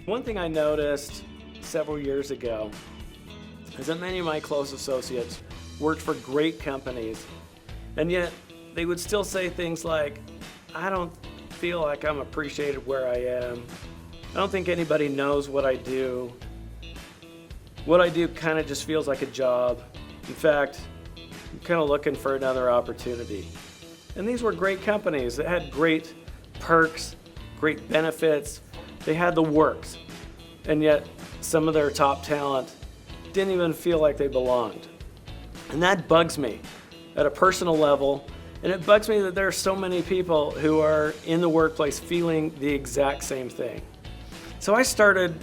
One thing I noticed several years ago is that many of my close associates worked for great companies, and yet they would still say things like, I don't feel like I'm appreciated where I am. I don't think anybody knows what I do. What I do kind of just feels like a job. In fact, I'm kind of looking for another opportunity. And these were great companies that had great perks, great benefits. They had the works. And yet some of their top talent didn't even feel like they belonged. And that bugs me at a personal level. And it bugs me that there are so many people who are in the workplace feeling the exact same thing. So I started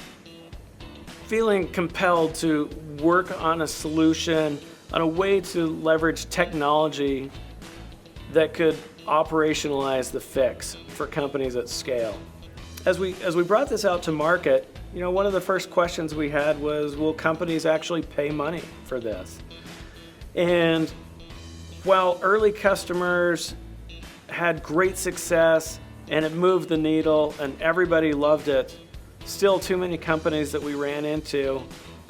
feeling compelled to work on a solution, on a way to leverage technology that could operationalize the fix for companies at scale. As we brought this out to market, one of the first questions we had was, will companies actually pay money for this? And while early customers had great success and it moved the needle and everybody loved it, still too many companies that we ran into,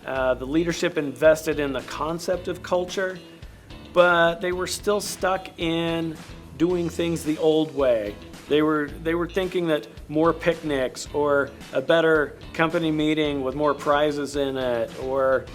the leadership invested in the concept of culture, but they were still stuck in doing things the old way. They were thinking that more picnics or a better company meeting with more prizes in it or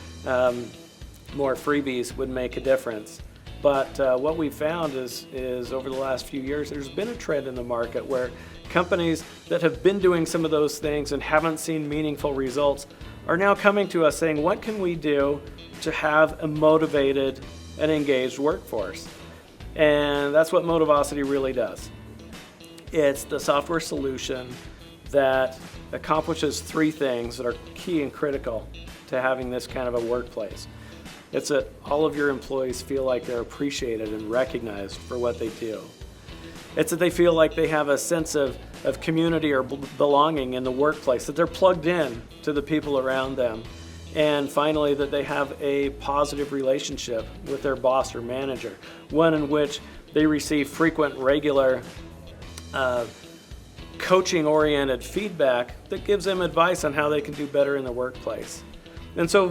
more freebies would make a difference. But what we found is over the last few years, there's been a trend in the market where companies that have been doing some of those things and haven't seen meaningful results are now coming to us saying, what can we do to have a motivated and engaged workforce? And that's what Motivosity really does. It's the software solution that accomplishes three things that are key and critical to having this kind of a workplace. It's that all of your employees feel like they're appreciated and recognized for what they do. It's that they feel like they have a sense of community or belonging in the workplace, that they're plugged in to the people around them. And finally, that they have a positive relationship with their boss or manager, one in which they receive frequent, regular, coaching-oriented feedback that gives them advice on how they can do better in the workplace. And so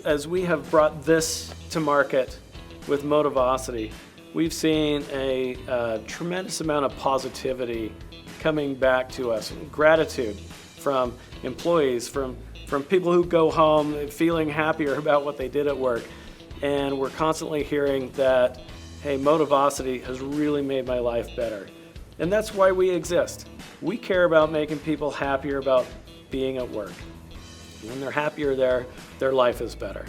as we have brought this to market with Motivosity, we've seen a tremendous amount of positivity coming back to us, gratitude from employees, from people who go home feeling happier about what they did at work. And we're constantly hearing that, hey, Motivosity has really made my life better. And that's why we exist. We care about making people happier about being at work. When they're happier there, their life is better.